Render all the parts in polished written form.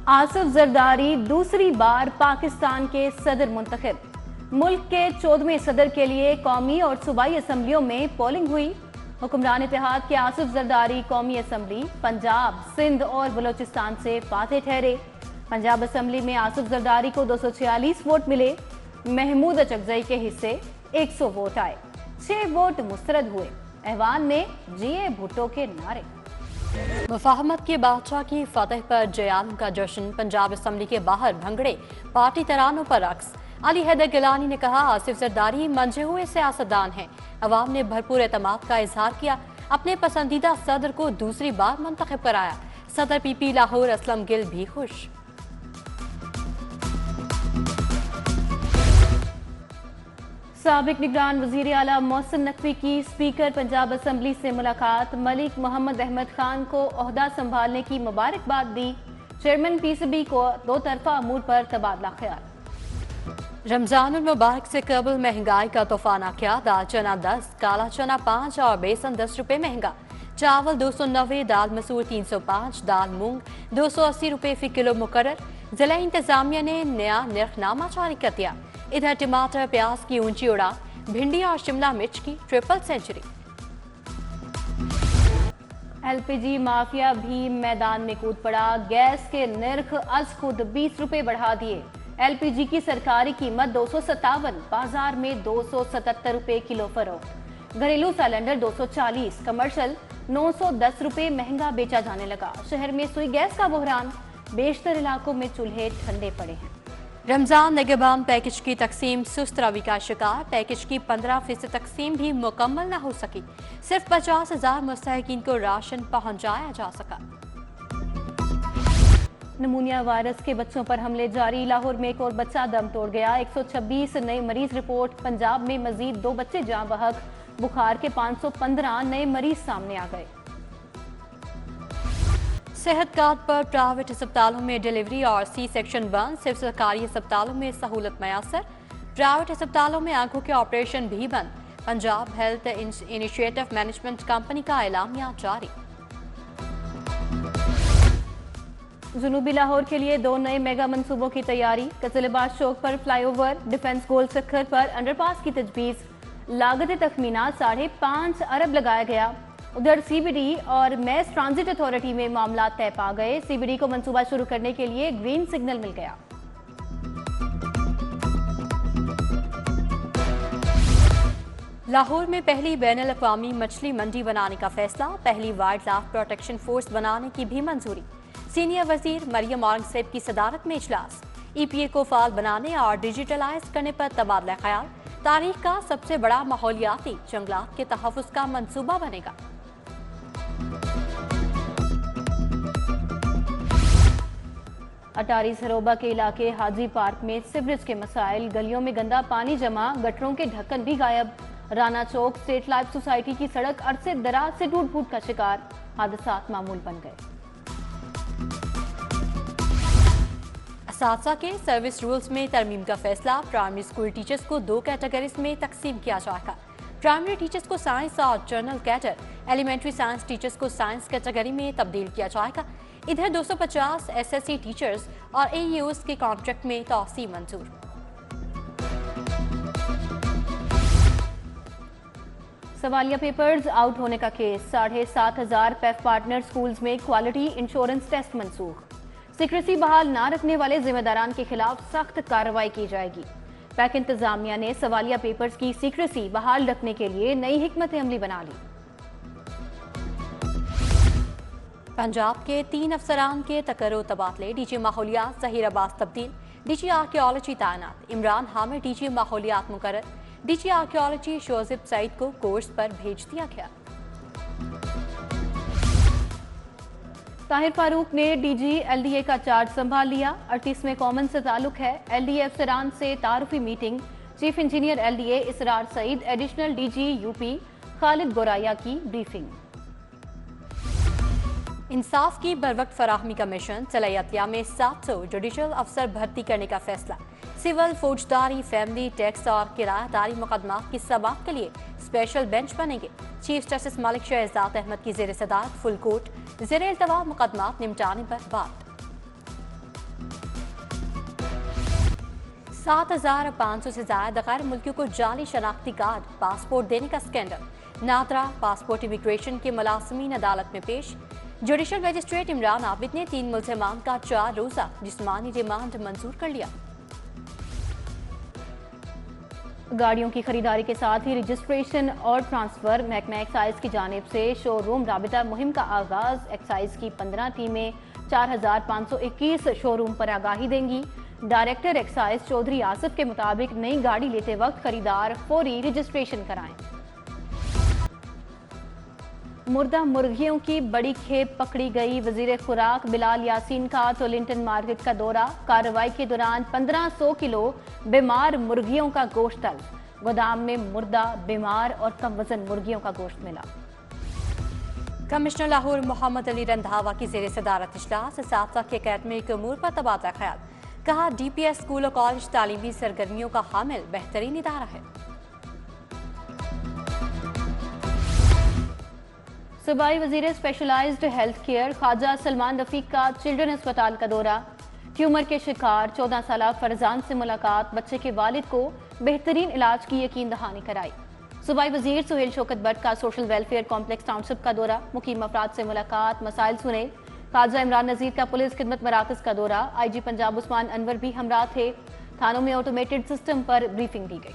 आसिफ जरदारी दूसरी बार पाकिस्तान के सदर मुंतखब। मुल्क के 14वें सदर के लिए कौमी और सूबाई असम्बलियों में पोलिंग हुई। हुक्मरान इत्तेहाद के आसिफ जरदारी कौमी असम्बली पंजाब, सिंध और बलोचिस्तान से फातेह ठहरे। पंजाब असम्बली में आसिफ जरदारी को 246 वोट मिले। महमूद अचकजई के हिस्से 100 वोट आए। 6 वोट मुस्तरद हुए। ऐवान में जीए भुट्टो के नारे। मुफाहमत के बादशाह की फतह पर जयान का जश्न। पंजाब असम्बली के बाहर भंगड़े, पार्टी तरानों पर रक्स। अली हैदर गिलानी ने कहा, आसिफ जरदारी मंझे हुए सियासतदान हैं। अवाम ने भरपूर एतमाद का इजहार किया। अपने पसंदीदा सदर को दूसरी बार मुंतखब कराया। सदर पीपी लाहौर असलम गिल भी खुश। साबिक निगरान वजीर आला मोहसिन नकवी की स्पीकर पंजाब असम्बली से मुलाकात। मलिक मोहम्मद अहमद खान को ओहदा संभालने की मुबारकबाद दी। चेयरमैन पीसीबी को दो तरफा अमूर पर तबादला ख्याल। रमजान मुबारक से कबल महंगाई का तूफान आ गया। दाल चना 10, काला चना 5 और बेसन 10 रुपए महंगा। चावल 290, दाल मसूर 305, दाल मूंग 280 रुपए फी किलो मुकर्रर। जिला इंतजामिया ने नया निर्खनामा जारी कर दिया। इधर टमाटर प्याज की ऊंची उड़ान, भिंडी और शिमला मिर्च की ट्रिपल सेंचुरी। एलपीजी माफिया भी मैदान में कूद पड़ा। गैस के निर्ख अज खुद 20 रुपए बढ़ा दिए। एलपीजी की सरकारी कीमत 257, बाजार में 277 रुपए किलो फरोख्त। घरेलू सिलेंडर 240, कमर्शियल 910 रुपए महंगा बेचा जाने लगा। शहर में सुई गैस का बहरान, बेशतर इलाकों में चूल्हे ठंडे पड़े हैं। रमजान निगहबान पैकेज की तकसीम सुस्त रवि का शिकार। पैकेज की 15% तकसीम भी मुकम्मल न हो सकी। सिर्फ 50,000 मुस्तहिकीन को राशन पहुंचाया जा सका। नमूनिया वायरस के बच्चों पर हमले जारी। लाहौर में एक और बच्चा दम तोड़ गया। 126 नए मरीज रिपोर्ट। पंजाब में मजीद 2 बच्चे जाँ बहक। बुखार के 515 नए मरीज सामने आ गए। सेहत कार्ड पर प्राइवेट अस्पतालों में डिलीवरी और सी सेक्शन बंद। सिर्फ सरकारी अस्पतालों में सहूलत मैसर। प्राइवेट अस्पतालों में आंखों के ऑपरेशन भी बंद। Punjab health initiative management company का एलामिया जारी। जुनूबी लाहौर के लिए 2 नए मेगा मंसूबों की तैयारी। कजलबाद चौक पर फ्लाईओवर, डिफेंस गोल सखर पर अंडरपास की तजवीज। लागत तखमीना 5.5 अरब लगाया गया। उधर सीबीडी और मैस ट्रांजिट अथॉरिटी में मामला तय पा गए। सीबीडी को मंसूबा शुरू करने के लिए ग्रीन सिग्नल मिल गया। लाहौर में पहली बैनुल अक़वामी मछली मंडी बनाने का फैसला। पहली वाइल्ड लाइफ प्रोटेक्शन फोर्स बनाने की भी मंजूरी। सीनियर वजीर मरियम औरंगजेब की सदारत में इजलास। ईपीए को फाल बनाने और डिजिटलाइज करने पर तबादला ख्याल। तारीख का सबसे बड़ा माहौलियाती जंगलात के तहफ़्फ़ुज़ का मंसूबा बनेगा। अटारी सरोबा के इलाके हाजी पार्क में सीवरेज के मसाइल। गलियों में गंदा पानी जमा, गटरों के ढक्कन भी गायब। राना चौक स्टेट लाइफ सोसाइटी की सड़क अरसे दराज से टूट फूट का शिकार। हादसात मामूल बन गए। असातिज़ा के सर्विस रूल्स में तरमीम का फैसला। प्राइमरी स्कूल टीचर्स को 2 कैटेगरीज में तकसीम किया जाएगा। प्राइमरी टीचर्स को साइंस और general cadre, elementary science teachers को साइंस कैटेगरी में तब्दील किया जाएगा। इधर 250 एसएससी टीचर्स और एईओस के कॉन्ट्रैक्ट में तौसीह मंजूर। सवालिया पेपर्स आउट होने का केस। 7,500 पेफ पार्टनर स्कूल्स में क्वालिटी इंश्योरेंस टेस्ट मनसूख। सीक्रेसी बहाल ना रखने वाले जिम्मेदारान के खिलाफ सख्त कार्रवाई की जाएगी। पैक इंतजामिया ने सवालिया पेपर्स की सीक्रेसी बहाल रखने के लिए नई हिकमत अमली बना ली। पंजाब के 3 अफसरान के तकर्रो तबादले। डीजी माहौलियात ज़हीर अब्बास तब्दील। डीजी आर्कियोलॉजी तैनात। इमरान हामिद डीजी माहौलियात मुकर्रर। डीजी आर्कियोलॉजी शोजिब सईद को कोर्स पर भेज दिया गया। ताहिर फारूक ने डीजी एलडीए का चार्ज संभाल लिया। 38वें कॉमन से ताल्लुक है। एलडीए अफसरान से तारुफी meeting. Chief engineer LDA Israr Saeed, additional DG UP Khalid Goraya की ब्रीफिंग। इंसाफ की बरवक्त फराहमी का मिशन। सलाहियतिया में 700 जुडिशल अफसर भर्ती करने का फैसला। सिविल, फौजदारी, फैमिली, टैक्स और किरायादारी मुकदमात की समाअत के लिए स्पेशल बेंच बनेंगे। चीफ जस्टिस मलिक शहजाद अहमद की ज़ेर सदारत फुल कोर्ट ज़ेर इल्तवा मुकदमात निपटाने पर बात। 7,500 से ज्यादा गैर मुल्कियों को जाली शनाख्ती कार्ड पासपोर्ट देने का स्कैंडल। नादरा पासपोर्ट इमिग्रेशन के मुलाजमीन अदालत में पेश। जुडिशल मजिस्ट्रेट इमरान आबिद ने 3 मुल्ज़िमान का 4 रोज़ा जिस्मानी रिमांड मंजूर कर लिया। गाड़ियों की खरीदारी के साथ ही रजिस्ट्रेशन और ट्रांसफर। महकमा एक्साइज की जानिब से शोरूम राबिता मुहिम का आगाज। एक्साइज की 15 टीमें 4,521 शोरूम पर आगाही देंगी। डायरेक्टर एक्साइज चौधरी आसिफ के मुताबिक नई गाड़ी लेते वक्त खरीदार फौरी रजिस्ट्रेशन कराएं। मुर्दा मुर्गियों की बड़ी खेप पकड़ी गई। वजीर खुराक बिलाल यासीन का टोलिंटन मार्केट का दौरा। कार्रवाई के दौरान 1500 किलो बीमार मुर्गियों का गोश्त तलब। गोदाम में मुर्दा, बीमार और कम वजन मुर्गियों का गोश्त मिला। कमिश्नर लाहौर मोहम्मद अली रंधावा की ज़ेर सदारत इजलास। साथ के अकेडमिक अमूर पर तबादला ख्याल। कहा DPS स्कूल और कॉलेज तालीमी सरगर्मियों का हामिल बेहतरीन इदारा है। सूबाई वजीर specialised health care Khawaja Salman Rafiq का चिल्ड्रन अस्पताल का दौरा। ट्यूमर के शिकार 14 साल फरजान से मुलाकात। बच्चे के वालिद को बेहतरीन इलाज की यकीन दहानी कराई। सूबाई वजीर सुहेल शौकत भट्ट का सोशल वेलफेयर कॉम्प्लेक्स टाउनशिप का दौरा। मुकीम अफराद से मुलाकात, मसाइल सुने। ख्वाजा इमरान नजीर का पुलिस खिदमत मराकज का दौरा। IG पंजाब उस्मान अनवर भी हमरा थे। थानों में ऑटोमेटेड सिस्टम पर ब्रीफिंग दी गई।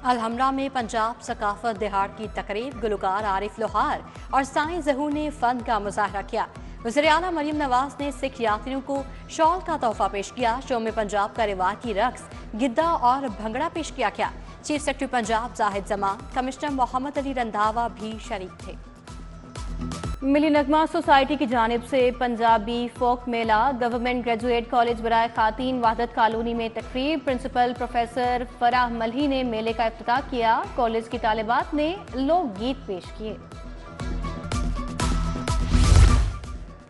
अलहमरा में पंजाब सकाफत दिहाड़ की तकरीब। गुलकार आरिफ लोहार और साईं ज़हूर ने फन का मुजाहरा किया। वज़ीर आला मरियम नवाज ने सिख यात्रियों को शॉल का तोहफा पेश किया। शो में पंजाब का रिवायती रक्स, गिद्दा और भंगड़ा पेश किया गया। Chief secretary Punjab Zahid Zaman, commissioner Mohammad Ali Randhawa भी शरीक थे। मिली नगमा सोसाइटी की जानिब से पंजाबी फोक मेला। गवर्नमेंट ग्रेजुएट कॉलेज बराए खातीन वहदत कॉलोनी में तकरीब। प्रिंसिपल प्रोफेसर फराह मल्ही ने मेले का इफ्तिताह किया। कॉलेज की तालिबात ने लोकगीत पेश किए।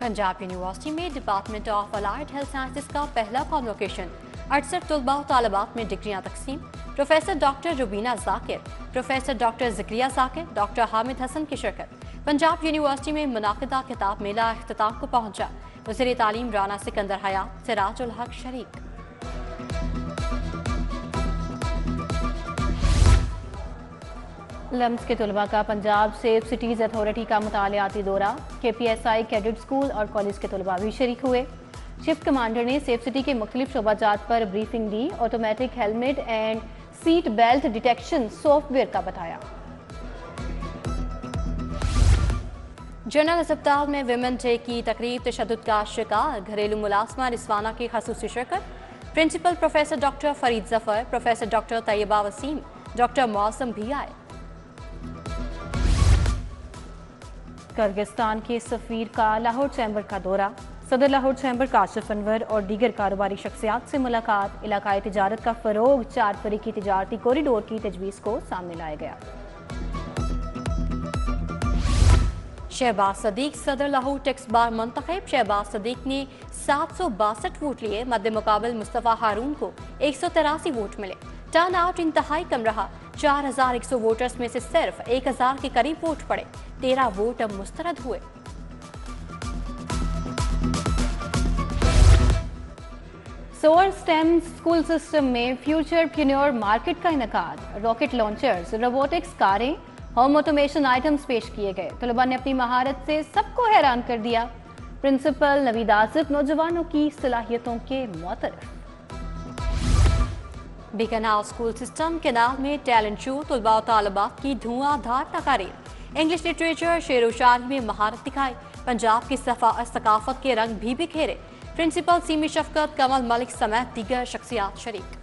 पंजाब यूनिवर्सिटी में department of allied health sciences का पहला कॉन्वोकेशन। 68 तलबा और तालिबात में डिग्रियां तकसीम। Professor doctor Rubina Zakir, professor doctor Zikriya Sakir, doctor Hamid Hasan की शिरकत। पंजाब यूनिवर्सिटी में मुनाकिदा किताब मेला इख्तिताम को पहुंचा। वज़ीर तालीम राना सिकंदर हयात, सिराजुल हक शरीक। लम्स के तलबा का पंजाब सेफ सिटीज़ अथॉरिटी का मुतालियाती दौरा। KPSI कैडेट स्कूल और कॉलेज के तलबा भी शरीक हुए। शिफ्ट कमांडर ने सेफ सिटी के मुख्तलिफ शोबाजात पर briefing the. Automatic helmet and seat belt detection software का बताया। जनरल अस्पताल में विमेन डे की तकरीब। तशद्दुद का शिकार घरेलू मुलाजमा रिजवाना की खसूसी शिरकत। Principal professor doctor Farid Zafar, professor doctor Tayyaba Waseem, doctor Mausam भी आए। किर्गिस्तान के सफीर का लाहौर चैम्बर का दौरा। सदर लाहौर चैम्बर काशिफ अनवर और दीगर कारोबारी शख्सियात से मुलाकात। इलाकाई तिजारत का फरोग, 4 फरीकी तिजारती कॉरिडोर की तजवीज़ को सामने लाया गया। शहबाज सदीक सदर लाहौर टैक्स बार मुंतखब। शहबाज सदीक ने 762 वोट लिए। मद्दे मुकाबल मुस्तफ़ा हारून को 183 वोट मिले। टर्न आउट इंतहाई कम रहा। 4100 वोटर्स में से सिर्फ 1000 के करीब वोट पड़े। 13 वोट अब मुस्तरद हुए। सोअर स्टेम स्कूल सिस्टम में फ्यूचर प्रीन्योर मार्केट का इनेकाद। रॉकेट लॉन्चर्स, रोबोटिक्स कारें, होम ऑटोमेशन आइटम्स पेश किए गए। तलबा ने अपनी महारत से सबको हैरान कर दिया। प्रिंसिपल नवीद आसिफ नौजवानों की सलाहियतों के मुतरफ। बीकानेर स्कूल सिस्टम केनाल में टैलेंट शो। तलबा और तालिबात की धुआंधार तकारीर। इंग्लिश लिटरेचर, शेर व शायरी में महारत दिखाई। पंजाब की सकाफत के रंग भी बिखेरे। प्रिंसिपल सीमी शफकत, कमल मलिक समेत दीगर शख्सियात शरीक।